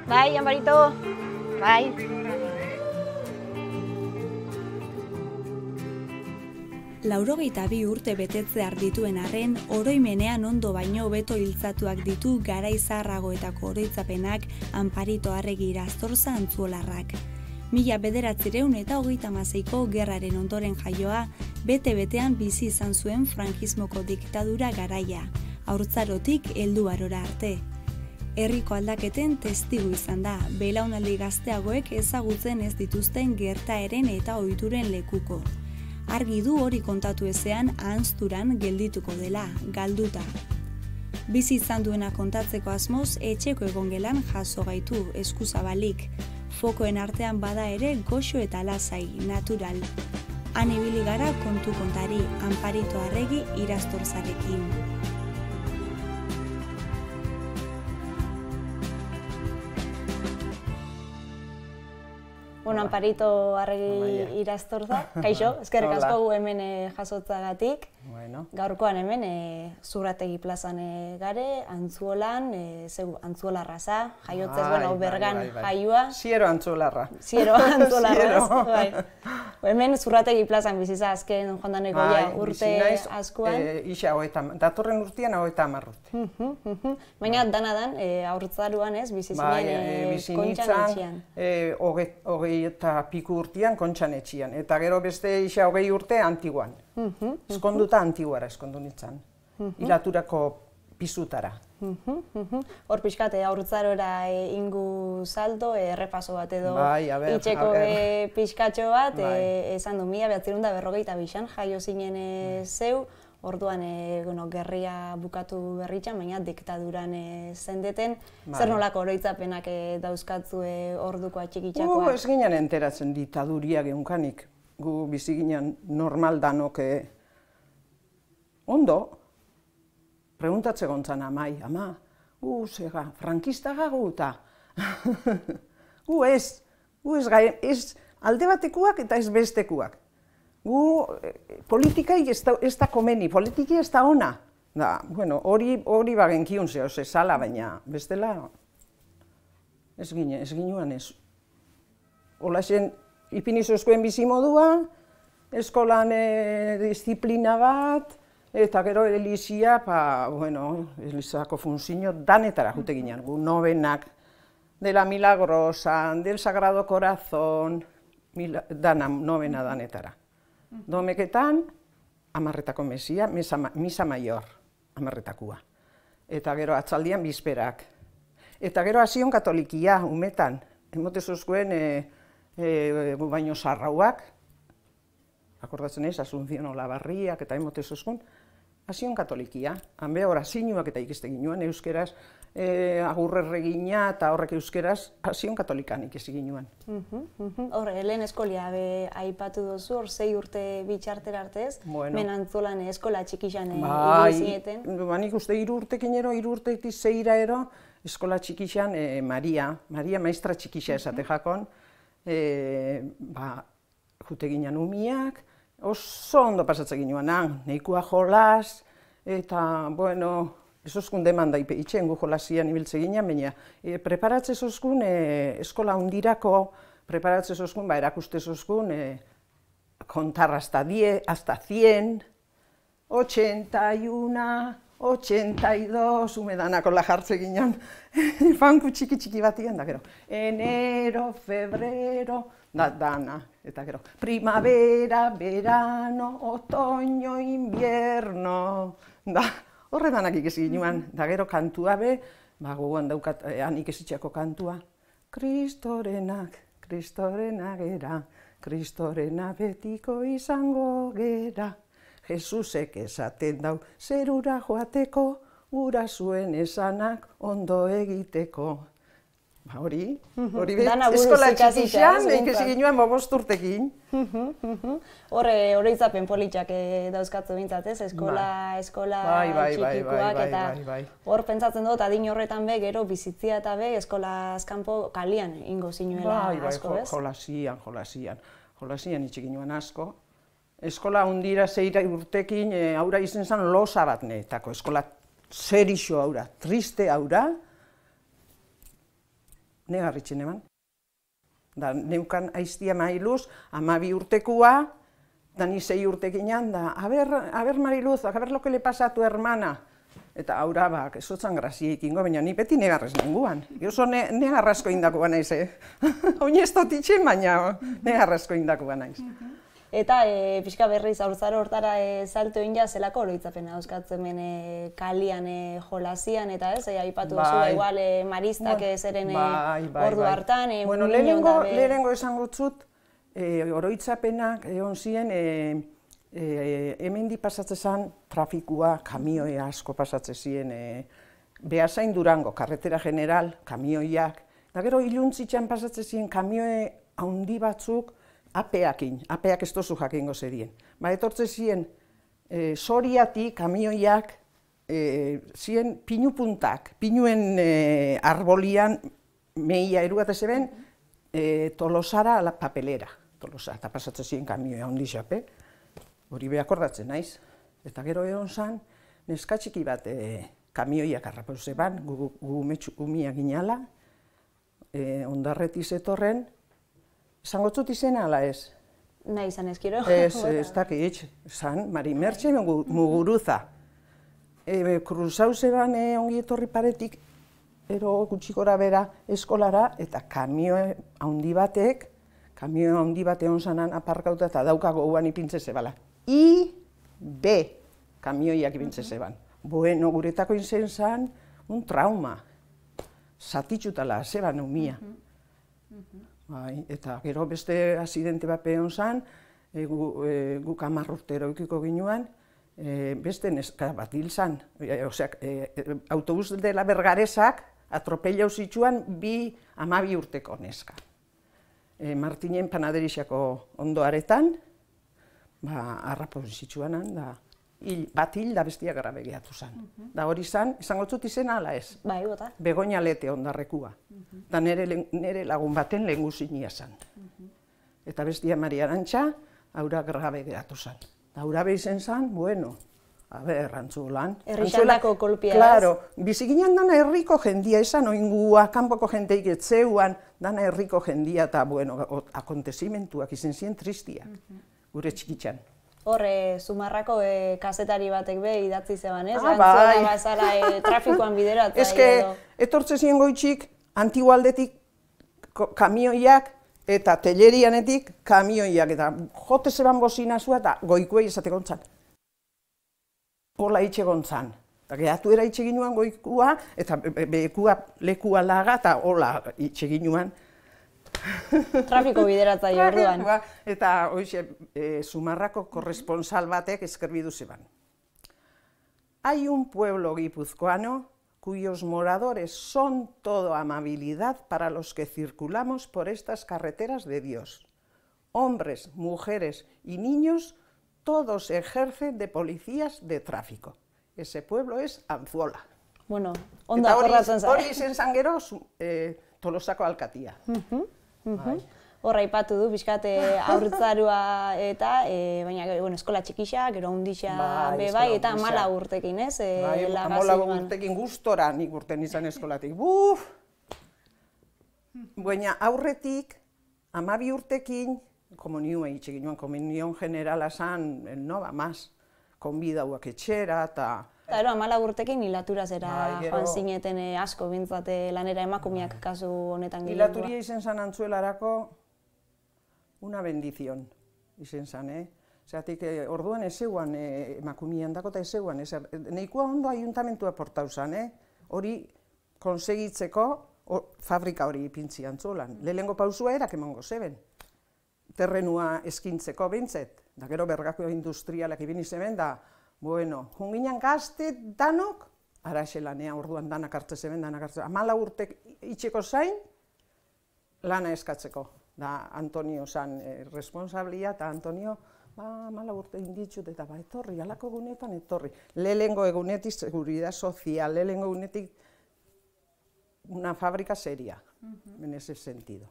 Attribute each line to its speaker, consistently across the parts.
Speaker 1: Bai, Amparito. Bai.
Speaker 2: Laurogeita bi urte betetzear dituen arren, oroimenean ondo baino hobeto hiltzatuak ditu garaizaharragoetako oroitzapenak Amparito Arregi Irastorza Antzuolarrak. 1936ko gerraren ondoren jaioa, bete-betean bizi izan zuen frankismoko diktadura garaia, haurtzarotik helduarora arte. Herriko aldaketen testigu izan da, belaunaldi gazteagoek ezagutzen ez dituzten gertaeren eta ohituren lekuko. Argi du hori kontatu ezean ahanzturan geldituko dela, galduta. Bizi izan duena kontatzeko asmoz, etxeko egongelan jaso gaitu, eskuzabalik. Fokoen artean bada ere goxo eta lasai, natural. Han ibili gara kontu kontari, Amparito Arregi Irastorzarekin.
Speaker 1: Bueno, Amparito Arregi Irastorza, kaixo, eskerrik asko gu hemen jasotzagatik. Gaurkoan hemen Zurrategi plazan gare, Antzuolan, Antzuolarraza, jaiotzez, bueno, Bergan jaioa.
Speaker 3: Ziero Antzuolarra.
Speaker 1: Ziero Antzuolarra. Hemen Zurrategi plazan biziza azken jondaneko urte askoan.
Speaker 3: Datorren urtean 30 urte.
Speaker 1: Baina danadan, haurtzaruan ez, bizizinen kontxan etxian.
Speaker 3: Eta piku urtean kontxan etxian, eta gero beste isa 20 urte Antiguan. Eskonduta Antiguara eskondu nintzen, ilaturako pisutara.
Speaker 1: Hor pixkate haurtzarora ingu salto, errepaso bat edo itxeko pixkatxo bat, esan du 1942an jaio zinen zeu, orduan gerria bukatu berritxan, baina diktaduran zendeten. Zer nolako oroitzapenak dauzkatzu orduko atxikitxakoa?
Speaker 3: Ez ginen enteratzen diktaduria geunkanik. Gu bizi ginen normal danok ondo. Preguntatze gontzan amai, ama, zega, frankista gagu eta. Gu ez alde batekuak eta ez bestekuak. Gu politikai ez da komeni, politiki ez da ona. Hori bagenkiun zehoz ezala, baina bestela ez ginuan ez. Hola zen, ipinizozkoen bizimodua, eskolan disiplina bat, eta gero elizia, elizako funzio danetara jute ginen. Gu novenak, de la Milagrosa, del Sagrado Corazón, novena danetara. Domeketan, 10etako mesia, misa mayor, 10etakua. Eta gero atzaldian bizperak. Eta gero azion katolikia, umetan, emotezozkoen baino sarrauak, akordatzen ez, Asunción Olabarriak eta emotezozkoen, azion katolikia. Hanbe orazinuak eta ikiste ginuan, euskeraz, agurrerregina eta horrek euskeraz, azion katolikan ikisi ginuan.
Speaker 1: Hor, lehen eskolia aipatu dozu, hor 6 urte bitxartera artez, Antzuolan eskola txikixan zineten.
Speaker 3: Nik uste 3 urtekin ero, 3 urtetik 6 ero, eskola txikixan Maria maestra txikixa esate jakon, jute ginen umiak, oso ondo pasatzen ginen, nahikoa jolas, eta, esoskun demanda itxen gu jolasian ibiltze ginen, baina preparatze esoskun eskola hundirako, preparatze esoskun, erakuste esoskun, kontar hasta 100, 81, 82, umedanako jartze ginen, fanku txiki batian, da gero, enero, febrero, dana, eta gero, primavera, verano, otoño, invierno, horre danak ikesi ginen, da gero kantua be, gogoan daukat ikesitxako kantua, Kristorenak era, Kristorena betiko izango gera, Jesusek esaten dau, zerura joateko, ura zuen esanak ondo egiteko. Hori eskola txikixan, ikesi ginen 5 urtekin.
Speaker 1: Oroitzapen politxak dauzkatzu bintzat, ez? Eskola txikikoak eta hor pentsatzen dut, adin horretan be, gero bizitzia eta be, eskola azkanpo kalian ingo zinuela asko, ez?
Speaker 3: Jolasian itxik ginen asko. Eskola hundira 6 urtekin aurra izen zen losa bat netako, eskola serixo aurra, triste aurra, negarritxen eman. Da, neukan aiztia mailuz, 12 urtekua, da ni 6 urtekinan, da, a ver Mariluz, a ver lo que le pasa a tu hermana. Eta aurra, esotzan grazia ikingo, baina ni beti negarrez nenguan. Oso negarrazko indakoa naiz, Oin ez dotitxe, baina negarrazko indakoa naiz.
Speaker 1: Eta pixka berriz Haurtzaro hortara salto egin ja, zelako oroitzapena dauzkatzen kalian jolazian, eta ez, aipatu duzu, igual maristak zeren ordu hartan,
Speaker 3: lehenengo esango zut, oroitzapenak egon ziren, hemendi pasatzen zen trafikua, kamioia asko pasatzen ziren, Beasain Durango, Carretera General, kamioiak, eta gero iluntzitxan pasatzen ziren kamioe handi batzuk, apeak ez tozu jakingo zerien. Etortzen ziren, Soriatik, kamioiak, ziren pinupuntak, pinuen arbolian, mehia erugat ezeben, Tolosara la papelera. Tolosa, eta pasatzen ziren kamioia handi xape, hori behakordatzen naiz. Eta gero egon zan, neskatxiki bat kamioiak harrapau zeban, gu umiak ginala, ondarretiz etorren, esango zut izena ala ez?
Speaker 1: Nahi izan ezkiro.
Speaker 3: Ez dakit, zan, Mari Mertxe Muguruza. Kruzau zeban ongi etorri paretik, ero gutxikora bera eskolara, eta kamio handi batek egon zanan aparkauta eta dauka goguan ipintze zebala. B kamioiak ipintze zeban. Bueno, guretako izen zan, un trauma. Zatitxutala, zeban umia. Eta gero beste asidente bat egon zan, guk 10 urtero eukiko ginuan, beste neska bat hil zan. Autobus dela Bergaresak atropellau zitsuan 12 urteko neska. Martinen Panaderixako ondoaretan, harrapau zitsuanan, bat hil da bestia grabe gehatu zan. Da hori zan, esango zut izena ala ez?
Speaker 1: Bai, bota.
Speaker 3: Begoña Lete ondarrekua. Da nere lagun baten lehengu zinia zan. Eta bestia Maria Arantxa, aurra grabe gehatu zan. Da aurra behizen zan, bueno, Antzuolan.
Speaker 1: Herritaldako kolpia ez?
Speaker 3: Claro, biziginan dana herriko jendia esan, oingua, kanpoko jenteik etzeuan, dana herriko jendia eta, bueno, akontezimentuak izen ziren tristiak, gure txikitxan.
Speaker 1: Horre, Zumarrako kazetari batek be idatzi zeban, ez? Antzuola bazara trafikoan bideratza.
Speaker 3: Eske, etortze ziren goitxik, Antigualdetik kamioiak eta Tellerianetik kamioiak, eta jote zeban bozina zua eta goikuei esateko ontzan. Hola itxe gontzan. Gehatu era itxe ginuan goikua, eta lekua laga, eta hola itxe ginuan.
Speaker 1: Trafiko bideratza orduan.
Speaker 3: Eta hoxe, Zumarrako korresponsal batek eskerbidu zeban. Hay un pueblo guipuzcoano cuyos moradores son todo amabilidad para los que circulamos por estas carreteras de Dios. Hombres, mujeres y niños, todos ejercen de policías de tráfico. Ese pueblo es Antzuola.
Speaker 1: Bueno, ondo akordatzen zara.
Speaker 3: Hori izen zan gero, Tolosako alkatia.
Speaker 1: Horra ipatu du, pixkat Haurtzarua eta, baina, eskola txikixa, gero hundixa bai, eta 14 urtekin, ez?
Speaker 3: Bai, 14 urtekin gustora nik urten izan eskolatik. Buf! Baina aurretik, 12 urtekin, komunioa itxe ginoan, komunion generala zan, más, konbidauak etxera, eta...
Speaker 1: Eta 14 urtekin hilatura zera joan zineten asko bintzate lanera emakumeak kasu honetan gehiagoa.
Speaker 3: Hilaturia izen zan Antzuelarako una bendizion izen zan, Zeratik, orduan ezeguan emakumean dako eta ezeguan, nahikoa ondo ayuntamentua portau zan, hori konsegitzeko fabrika hori ipintzi Antzuolan. Lehenengo pausua erak emango zeben. Terrenua eskintzeko bintzet, da gero bergako industrialak ibini zeben, da, bueno, junginan gazte danok, araxelanea orduan danak hartze zeben, 14 urtek itxeko zain, lana eskatzeko. Da, Antonio zan responsablia, eta Antonio, 14 urte inditxut, eta etorri, alako egunetan etorri. Lehenengo egunetik seguridad sozial, lehenengo egunetik una fábrica seria, en ese sentido.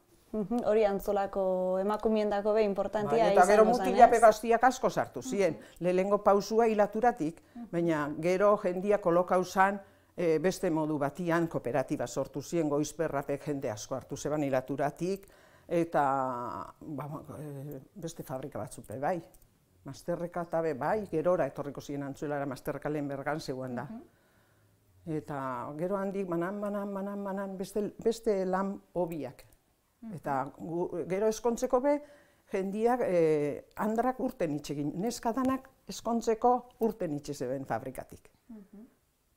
Speaker 1: Hori Antzuolako emakumiendako be importantia izango zen, ez?
Speaker 3: Eta gero mutilape gaztiak asko sartu ziren, lehenengo pausua hilaturatik, baina gero jendia kolokau zan beste modu batian kooperatiba sortu ziren, Goizberrapek jende asko hartu zeban ilaturatik, eta beste fabrika batzuk bai. Masterreka eta bai, gerora etorriko ziren Antzuelara, Masterreka lehen bergan zegoen da. Eta gero handik banan, beste lan hobiak. Eta gero eskontzeko jendiak andrak urten itxegin, neskadanak eskontzeko urten itxe zeben fabrikatik.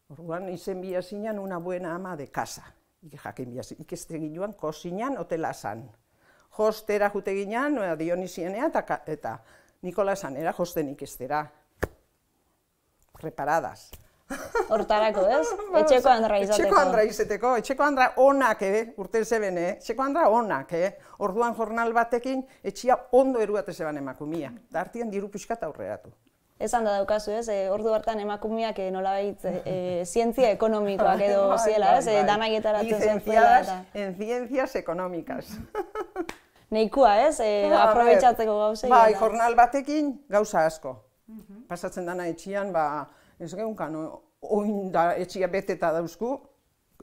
Speaker 3: Orduan izen bia zinan una buena ama de casa. Ikeste ginoan kosinan hotela zan. Jostera jute ginen, Dionisienea eta Nikolasanera josten ikestera. Preparadas.
Speaker 1: Hortarako, ez? Etxeko andra izateko.
Speaker 3: Etxeko andra izateko, etxeko andra onak, urten zeben, etxeko andra onak. Orduan jornal batekin etxia ondo eruate zeban emakumia. Da hartien diru pixkat aurreratu.
Speaker 1: Esan da daukazu, ez? Ordu hartan emakumiak nolabait zientzia ekonomikoak edo ziela, ez? Danaietaratzen zen zuela.
Speaker 3: En ciencias económicas.
Speaker 1: Neikua, ez? Aprobetxatzeko gauzei.
Speaker 3: Bai, jornal batekin gauza asko. Pasatzen dana etxian, ez geunkan, oin da etxia beteta dauzku,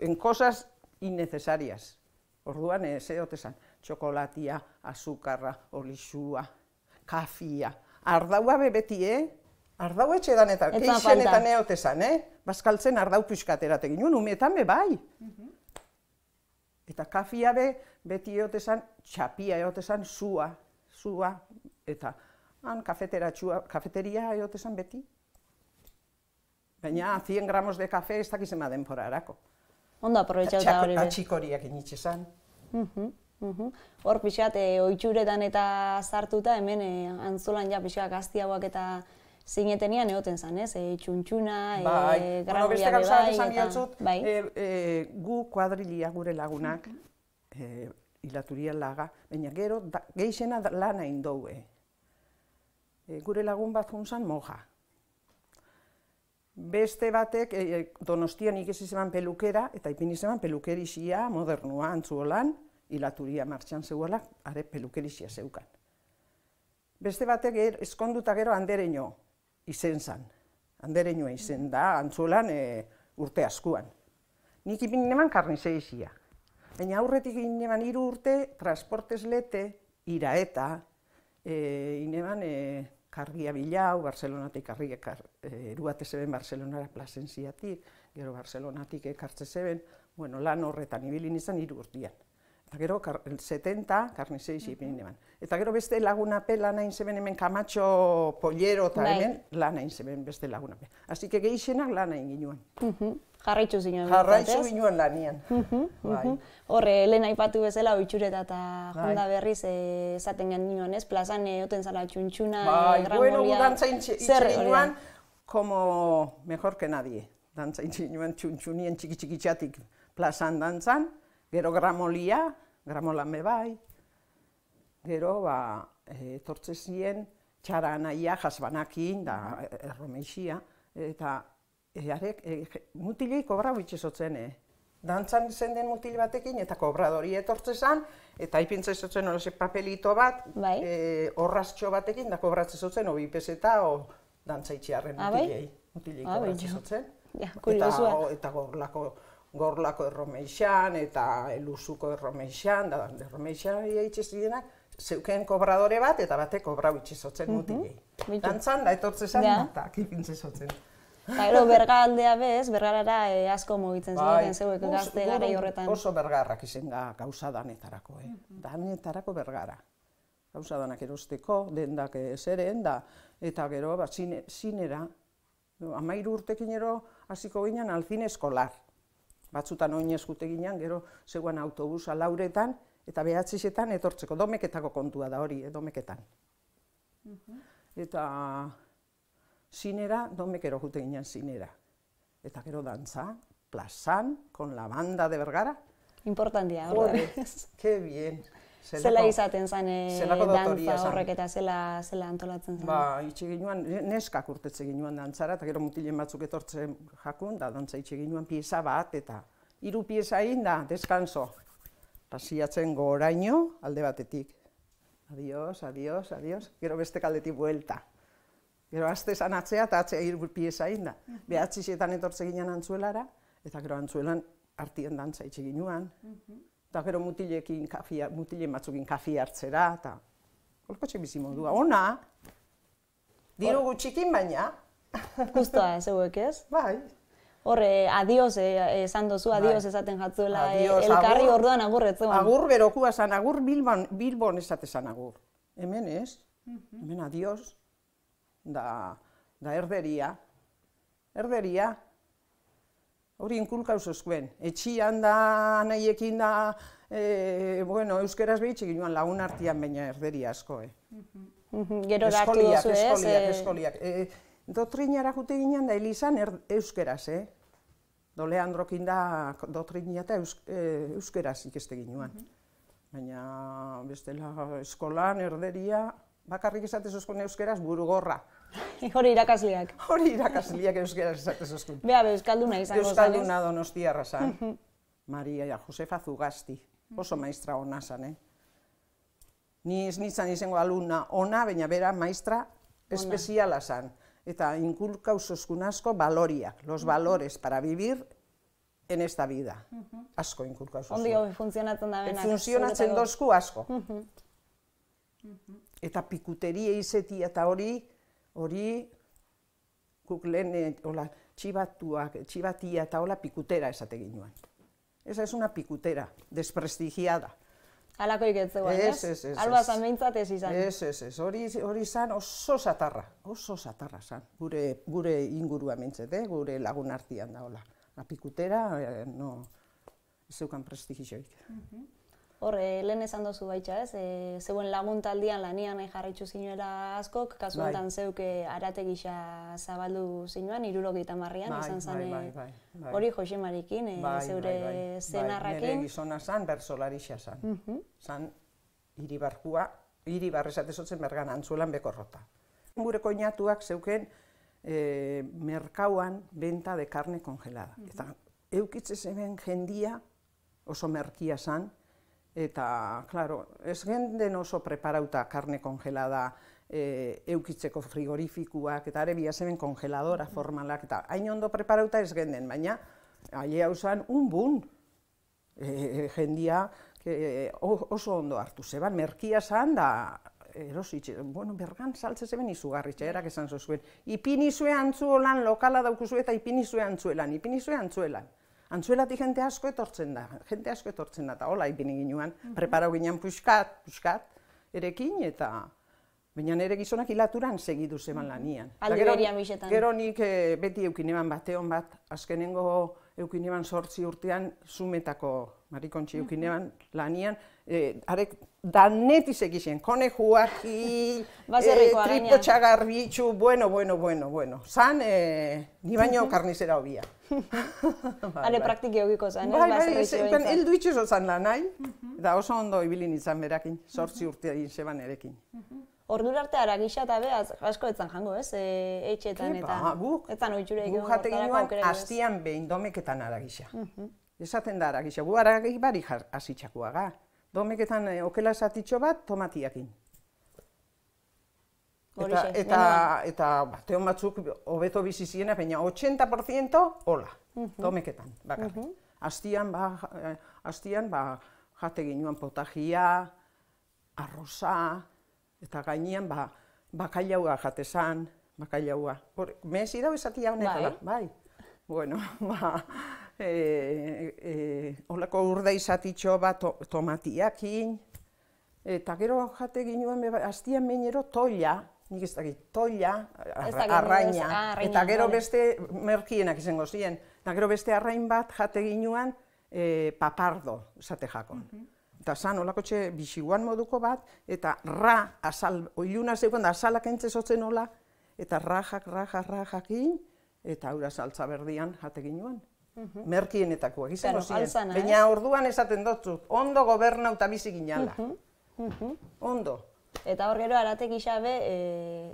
Speaker 3: en cosas innecesarias. Orduan, otezan, txokolatia, azukarra, olixua, kafia, ardaua beti, ardau etxe danetan, keixenetan otezan, bazkaltzen ardau pixkaterat egin, umetan bai. Eta kafia beti otezan, txapia otezan, sua, eta han kafeteria otezan beti. Baina 100 gramos de kafe ez dakizema denporarako.
Speaker 1: Ondo aprobetxauta hori.
Speaker 3: Atxikoriak initxezan.
Speaker 1: Hor pixat, oitxuretan eta sartuta, hemen Antzolan ja pixak gaztiagoak eta zinetenian egoten zan, ez? Txuntxuna, granulia
Speaker 3: bai. Gu kuadrilia gure lagunak, ilaturia laga, baina gero geixena lana indoue. Gure lagun bat juntzan moja. Beste batek Donostian ikesi zeban pelukera, eta ipini zeban pelukerixia modernua Antzuolan, ilaturia martxan zeuela, are pelukerixia zeukan. Beste batek eskonduta gero Andereño izen zan. Andereñoa izen da Antzuolan urte askuan. Nik ipini neman karnizeixia. Baina aurretik ineban 3 urte, transportez lete, iraeta, ineban kargia bilau, Barcelonatik eruate zeben Barcelonara Plasenziatik, gero Barcelonatik ekartze zeben, lan horretan ibilin izan 3 urtean. Eta gero 70 karnizeixi ipini neban. Eta gero beste lagunape lan hain zeben hemen Camacho Pollero eta hemen lan hain zeben beste lagunape. Así que gehixenak lan hain ginoen.
Speaker 1: Jarraitzu zinoen.
Speaker 3: Jarraitzu ginoen lanian.
Speaker 1: Horre, lehen aipatu bezala, oitxureta eta jonda berriz esaten ginoen, ez? Plazan egoten zala txuntxuna, gramolia...
Speaker 3: Bueno, dantza intxe ginoen, como mejor que nadie. Dantza intxe ginoen txuntxunien txiki-txikitxatik plazan dantzan, gero gramolia, gramolan bai, gero etortze ziren txara anaia jasbanakin, da erromeixia, eta mutilei kobrau itxezotzen, dantzan zen den mutil batekin, eta kobradori etortze zen, eta ipintza izotzen horrezek papelito bat, horraztxo batekin, da kobratze zotzen, obi peseta, o dantza itxiarren mutilei kobratze zotzen. Eta gorlako erromeixan, eta elusuko erromeixan, da erromeixan itxezienak, zeuken kobradore bat, eta batek kobrau itxezotzen mutilei. Dantzan, da etortze zen, eta ipintza izotzen.
Speaker 1: Gero bergaldea bez, bergarara asko mugitzen ziren zeuek gazte garai horretan.
Speaker 3: Oso bergarrak izen gauza danetarako, danetarako bergara. Gauza danak erosteko, dendak zeren da, eta gero zinera, 13 urtekin ero hasiko ginen alzine eskolar. Batzutan oinez jute ginen, gero zegoen autobusa lauretan, eta 9etan etortzeko, domeketako kontua da hori, domeketan. Eta... Zinera, domekero jute ginen zinera. Eta gero dantza, plazan, con la banda de Bergara.
Speaker 1: Importantia,
Speaker 3: hori. Que bien.
Speaker 1: Zela izaten zen dantza horrek eta zela antolatzen zen?
Speaker 3: Itxe ginoan, neskak urtetze ginoan dantzara, eta gero mutilen batzuk etortzen jakun, da dantza itxe ginoan pieza bat, eta 3 pieza egin da, deskanso. Pasiatzen goraino, alde batetik. Adios, adios, adios, gero beste kaldetik buelta. Gero azte esan atzea eta atzea 3 pieza egin da. 9etan etortze ginen Antzuelara, eta gero Antzuelan artien dantza itxe ginuan, eta gero mutile batzukin kafi hartzera, eta holkotxe bizi modua. Ona, diru gutxikin baina.
Speaker 1: Guztua zeuek ez?
Speaker 3: Bai.
Speaker 1: Horre, adios esan dozu, adios esaten jatzuela, elkarri orduan agur etzuan.
Speaker 3: Agur berokua zan, agur Bilbon esate zan agur. Hemen ez, hemen adios, da erderia. Erderia, hori inkulka usozkuen. Etxian da, nahiekin da, euskeraz behitxe ginoan lagun artian baina erderia asko,
Speaker 1: Gero hartu dozu ez?
Speaker 3: Eskoliak. Doktrinara jute ginean da elizan euskeraz, Leandrokin da doktrina eta euskeraz ikeste ginuan. Baina bestela eskolan, erderia, bakarrik esatez oskun euskeraz burugorra.
Speaker 1: Hori irakasliak.
Speaker 3: Hori irakasliak euskeraz esatez oskun.
Speaker 1: Bea, euskalduna izango zan.
Speaker 3: Euskalduna donostiarra zan. Maria Josefa Zugasti, oso maistra ona zan, Ni ez nintzen izango alumna ona, baina bera maistra espeziala zan. Eta inkulka usoskun asko baloriak, los valores para vivir en esta vida. Asko inkulka usoskun.
Speaker 1: Ondi funtzionatzen da benak.
Speaker 3: Funtzionatzen dozku asko. Eta pikuteria izetia eta hori guk lehen txibatia eta hola pikutera esate ginuan. Esa es una pikutera, desprestigiada.
Speaker 1: Alakoik ez zegoen, ez? Alba zan behintzat ez izan.
Speaker 3: Ez, hori zan oso zatarra zan, gure ingurua mintzet, gure lagun artian da, hola. La pikutera, no, ez zeukan prestigioik.
Speaker 1: Horre, lehen esan dozu baitxa, ez? Zeuen lagun taldian lanian jarraitzu zinuela askok, kasu honetan zeuke arate gisa zabaldu zinuan, 70an izan zane hori Jose Marikin, zeure zenarrakin.
Speaker 3: Nire gizona zan, bersolarixa zan. Zan, Iribar esatezotzen bergan Antzuelan bekorrota. Gure koinatuak zeuken merkauan benta de carne congelada. Eta eukitze zeben jendia oso merkia zan, eta, klaro, ez genden oso preparauta karne kongelada eukitzeko frigorifikuak, eta ere biazeben kongeladora formalak, eta hain ondo preparauta ez genden, baina aile hau zan un jendia oso ondo hartu zeban, merkia zan da erositxe, bergan saltze zeben izugarritxe, erak esan zozuen, ipinizue Antzuolan lokala daukuzue eta ipinizue Antzuelan. Antzuelatik jente asko etortzen da, eta hola ipini ginuan, preparau ginean puxkat, erekin, eta baina nire gizonak hilaturan segidu zeban lanian.
Speaker 1: Aldi berian bixetan.
Speaker 3: Gero nik beti eukineban bateon bat, azkenengo eukineban 8 urtean, Zumetako marikontxi eukineban lanian, arek danetiz egizien, konejuak, tripo txagarbitxu, bueno. Zan, ni baino karnizera hobia.
Speaker 1: Hale praktiki egiko zan, ez?
Speaker 3: Bai, eldu itxuzo zan lanai, eta oso ondo ibilin izan berakin, 8 urtean zeban erekin.
Speaker 1: Ordura arte aragisa eta behaz asko etzan jango, ez? Etxetan eta... Etzan oitxure egin
Speaker 3: guk jate ginuan hastian behin domeketan aragisa. Esaten da aragisa, gu aragik bari hasitxakuaga. Domeketan okela esatitxo bat tomatiakin. Eta bateon batzuk hobeto bizi ziena, baina 80% hola, domeketan bakarrik. Hastian jate ginuan potajia, arroza, eta gainean bakailaua jatezan, bakailaua. Mezi dago esatia honetala, bai. Bueno, holako urde izatitxo bat tomatiakin, eta gero jate ginuan, hastian meinero toila, nik ez dakit, toila, arraina, eta gero beste merkienak izango ziren, eta gero beste arrain bat jate ginuan papardo, esate jakon. Eta zan, olakotxe bixiguan moduko bat, eta azal, oiluna zeukan da azalak entzezotzen hola, eta rajakin, eta aura saltza berdian jate ginuan. Merkienetakoak izango ziren. Baina orduan esaten dutzu, ondo gobernau eta bizi ginala. Ondo.
Speaker 1: Eta hor gero arate gixabe,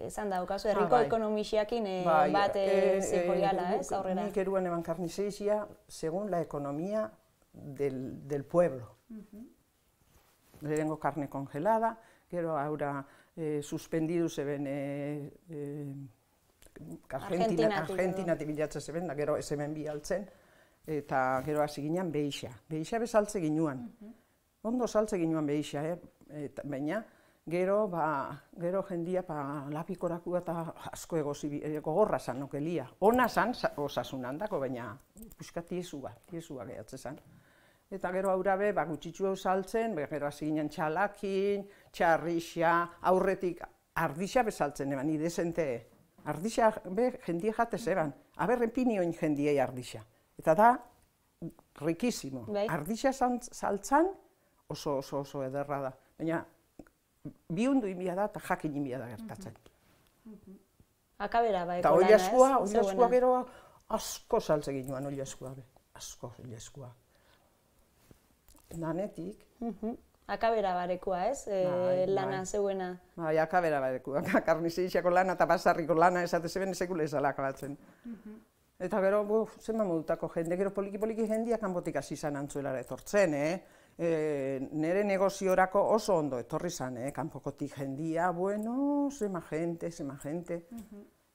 Speaker 1: esan daukazu, herriko ekonomixiakin bat zijoiala, ez, aurrera?
Speaker 3: Nik eruan eban karnizeizia, segun la ekonomia del pueblo. Lehengo karne congelada, gero aura suspendidu zeben Argentinatik bilatzen zeben, da gero ez hemen bialtzen, eta gero hasi ginen behixa. Behixa bezaltze ginuan. Ondo saltze ginuan behixa, baina gero jendia lapikorakua eta asko gogorra zan nokelia. Ona zan osasunan dako, baina puskat tiesua gehatze zan. Eta gero aurrabe, gutxitzu hau saltzen, gero hasi ginen txalakin, txarrixa, aurretik ardixa bezaltzen eban, idezente. Ardixa, jendia jatez eban, aberren pinioin jendiei ardixa. Eta da, rikisimo. Ardixa saltzan oso ederra da. Baina, bihundu inbia da eta jakin inbia da gertatzen.
Speaker 1: Akabera baeko
Speaker 3: lana ez? Eta oilaskua gero asko saltze ginuan oilaskua. Asko oilaskua. Danetik.
Speaker 1: Akabera barekoa ez? Lana zeuena.
Speaker 3: Bai, akabera barekoa. Karnizeixiako lana eta basarriko lana esatezeben sekule ezala akabatzen. Eta gero, zenba modutako jende, gero poliki jendia kanpotik hasi zan antzuelara etortzen, nire negoziorako oso ondo etorri zan, kanpokotik jendia, bueno, zema gente.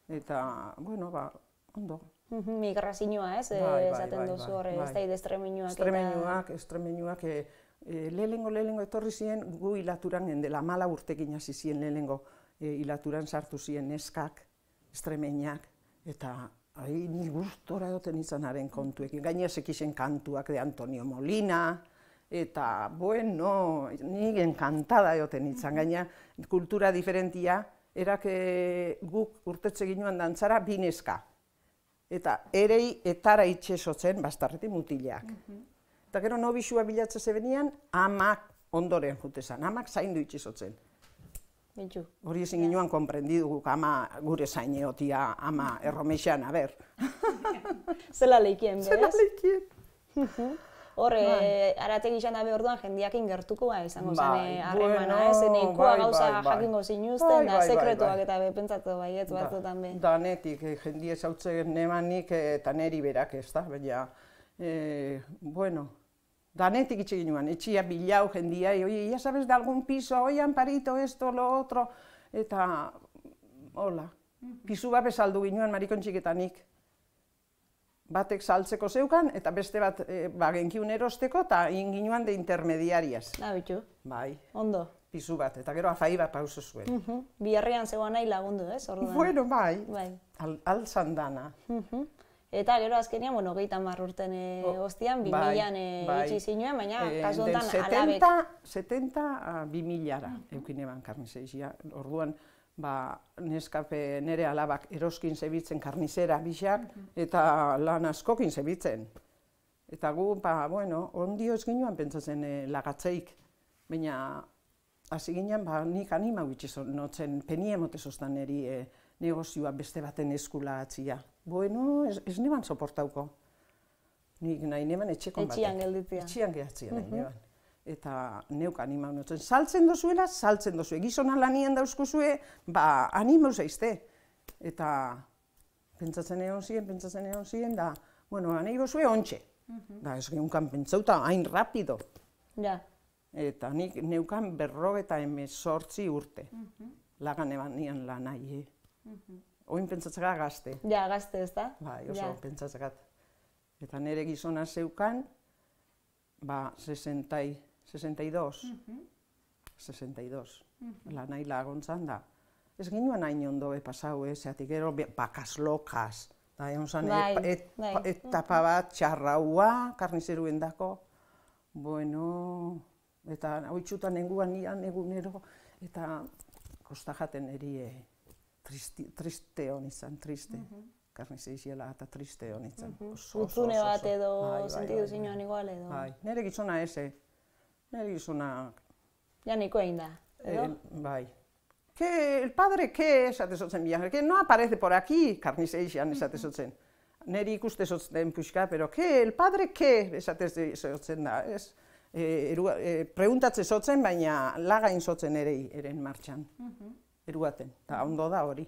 Speaker 3: Eta, bueno, ondo.
Speaker 1: Migrazioa ez, esaten duzu horre, ez da
Speaker 3: estremeñuak. Estremeñuak, lehenengo etorri ziren gu hilaturan, dela 14 urtekin hasi ziren lehenengo hilaturan sartu ziren neskak, estremeñak, eta ni gustora egoten izanaren kontuekin. Gainera zekisen kantuak de Antonio Molina, eta, bueno, ni enkantada egoten izan. Gainera, kultura diferentia, erak guk urtetze ginuan dantzara bi neska. Eta erei etara itxesotzen bastarreti mutileak. Eta gero nobixua bilatze zebenian, amak ondoren jutezan, amak zaindu itxesotzen. Hori ezin ginuan konprendidu guk ama gure zaineotia, ama erromeixan, aber.
Speaker 1: Zela leikien, bez?
Speaker 3: Zela leikien.
Speaker 1: Horre, arategi izan dabe orduan jendiakin gertuko izango zen harremana, ez? Neikua gauza jakingo zinuzten, da sekretuak eta bepentzatu baiet batzutan be.
Speaker 3: Danetik, jendia zautzen nemanik eta neri berak ez da, baina, bueno, danetik itxe ginuan, etxia bilau jendia, oie, ya sabes de algún piso, oie, Amparito, esto, lo otro, eta, hola, pisu bat bezaldu ginuan marikontxiketanik. Batek saltzeko zeukan, eta beste bat genkiun erosteko, eta inginuan de intermediarias.
Speaker 1: Bitu.
Speaker 3: Bai.
Speaker 1: Ondo.
Speaker 3: Pisu bat, eta gero afai bat pauso zuen.
Speaker 1: Biharrian zegoan nahi lagundu, ez?
Speaker 3: Bueno, bai. Altzan dana.
Speaker 1: Eta gero azkenean, 30 urten goztian, 2000an itxi zinuen, baina kasu honetan alabek.
Speaker 3: 70-2000ara eukin eban karnizeixia. Orduan, neskape nire alabak eroskin zebitzen karnizera bixak, eta lan askokin zebitzen. Eta gu, bueno, ondio ez ginuan pentsatzen lagatzeik, baina hasi ginen, nik anima gutxizon notzen, penie motezostan niri negozioa beste baten eskula atzia. Bueno, ez neban soportauko. Nik nahi neban etxekon batek.
Speaker 1: Etxian gelditzia.
Speaker 3: Etxian gehatzia nahi neban. Eta neuk anima honetzen. Saltzen dozuela, saltzen dozue. Gizona lanien dauzkuzue, animau zaizte. Eta pentsatzen egon ziren, da, bueno, nahi gozue ontxe. Da, ez geunkan pentsauta, hain rapido.
Speaker 1: Ja.
Speaker 3: Eta nik neukan 58 urte. Lagan eban nian lan nahi. Oin pentsatzeka gazte.
Speaker 1: Ja, gazte ez da?
Speaker 3: Bai, oso pentsatzekat. Eta nire gizona zeukan, 62. Lanai lagontzan da. Ez ginuan hain ondo pasau, zeatik gero bakas lokas. Da, egon zan, etapa bat txarraua, karnizeruen dako. Bueno, eta hau nenguan nian egunero, eta kosta jaten erie triste hon izan, triste. Karnizeiziela eta triste hon izan.
Speaker 1: Utzune bat edo sentidu zinuan igual edo?
Speaker 3: Bai, nire gizona eze. Nire gizona...
Speaker 1: Ja niko egin da, edo?
Speaker 3: Bai. El padre, ¿qué? Esatezotzen biak, que no aparece por aquí, karnizeizian esatezotzen. Nire ikuste zotzen puxka, pero ¿qué? El padre, ¿qué? Esatezotzen da, ez? Preguntatze zotzen, baina lagain zotzen eren martxan. Erugaten, eta ondo da hori.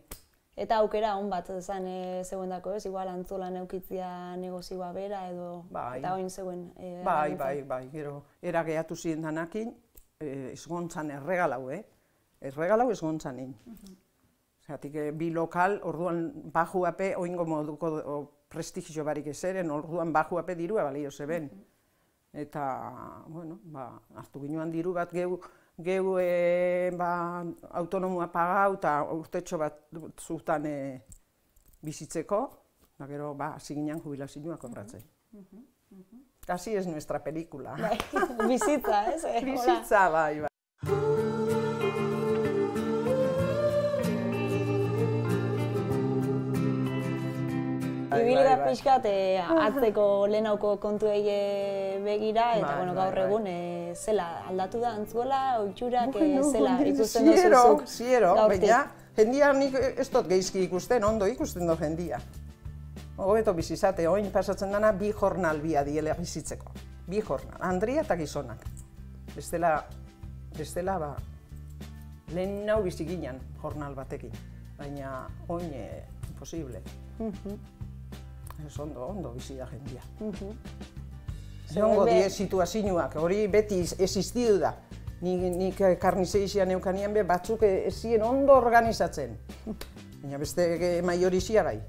Speaker 1: Eta aukera hon bat zen zeuendako ez, igual antzolan eukitzia negozioa bera edo, eta oin zeuen.
Speaker 3: Bai, gero, erageatu ziren danakin, ezgontzan erregalau, erregalau ezgontzanin. Zeratik, bi lokal, orduan bajuape oingo moduko prestigio barik ezeren, orduan bajuape dirua balio zeben. Eta, bueno, hartu ginoan diru bat geu autonomua pagau eta urtetxo bat zutan bizitzeko, eta gero, hasi ginen jubilazioa kobratzen. Casi es nuestra película.
Speaker 1: Bizitza, ez?
Speaker 3: Bizitza, bai.
Speaker 1: Ibilga pixkat atzeko lehenauko kontuei begira, eta gaur egun zela aldatu da Antzuola, oitxurak zela ikusten dozuzuk.
Speaker 3: Ziero, baina jendia nik ez dut geizki ikusten, ondo ikusten dut jendia. Hobeto bizizate, oin pasatzen dana 2 jornal bia diela bizitzeko. 2 jornal, Andria eta gizonak. Bestela, lehen nau biziginan jornal batekin, baina oin imposible. Ez ondo bizi da jendia. Zeongo die situazioak, hori beti existidu da. Nik karnizeixia neukanian be batzuk ezien ondo organizatzen. Baina beste maiorizia bai.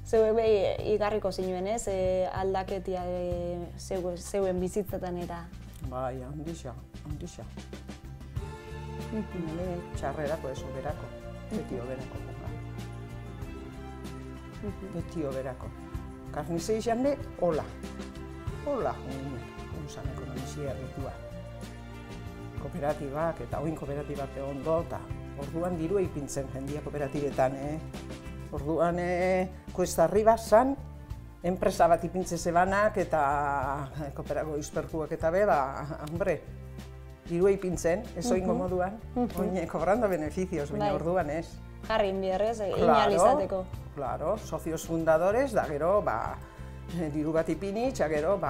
Speaker 1: Zeu igarriko zinuen ez, aldaketia zeuen bizitzetan eta?
Speaker 3: Bai, handixa. Txarrerako ez oberako, beti oberako. Beti oberako. Karnizeixan be, hola. Hola, unzan ekonomizia erritua. Kooperatibak eta oin kooperatibak ondo, eta orduan diru ipintzen jendia kooperatibetan, Orduan, Cuesta Arriba zan, enpresa bat ipintze zebanak eta kooperako izpertuak eta be, hombre, diru ipintzen, ez oingo moduan, oin kobrando beneficios, baina orduan ez.
Speaker 1: Jarri inbierrez, inalizateko.
Speaker 3: Claro, socios fundadores, da gero, diru bat ipini, eta gero,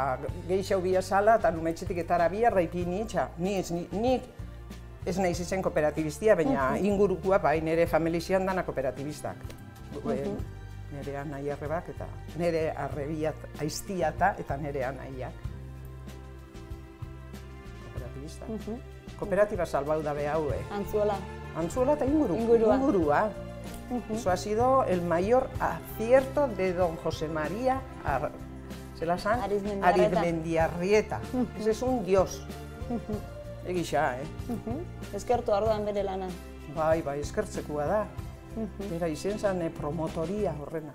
Speaker 3: geixau bia sala, eta numetxetik etara biarra ipini, eta nik ez nahiz izen kooperatibistia, baina ingurukua, nire familizian dana kooperatibistak. Nire anai arrebak, eta nire arrebiat aiztiata, eta nire anaiak. Kooperatibistak. Kooperatiba salbau da behau,
Speaker 1: Antzuola.
Speaker 3: Antzuola eta ingurua. Eso ha sido el mayor acierto de don José María Arizmendiarrieta. Ese es un dios. Egisa,
Speaker 1: Eskertu arduan bere lana.
Speaker 3: Bai, eskertzekua da. Bera izen zan promotoria horrena.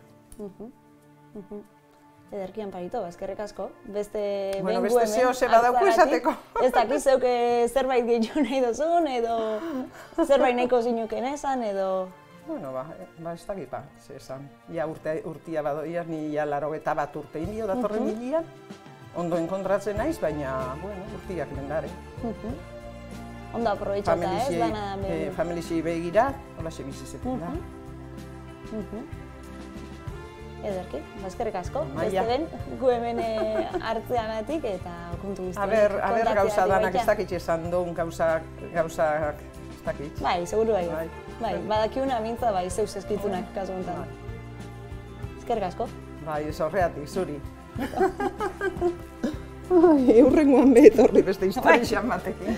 Speaker 1: Ederkian parito, eskerrik asko. Beste
Speaker 3: zeo ze badauko esateko.
Speaker 1: Ez dakizeuk zerbait gehiago nahi duzun, edo zerbait nahiko zinuken esan, edo...
Speaker 3: Bueno, ez dakit zezan. Ja urtia badoiaz, ni ja 81 urte indio datorren milian. Ondo enkontratzen naiz, baina, urtiak lendare.
Speaker 1: Ondo aprobetxata ez, dana...
Speaker 3: Familizei begira, hola xe bizizetan da.
Speaker 1: Ederki, eskerrik asko. Beste ben, gu hemen hartzeagatik eta kontu guztiak.
Speaker 3: Aber gauza danak ez dakit esan duen gauzak ez dakit.
Speaker 1: Bai, seguru bai. Bai, badakiuna mintza bai, zeus eskitunak kasu honetan. Eskerrik asko.
Speaker 3: Bai, ez horreatik, zuri. Eurrengoan behetorri beste historia batekin.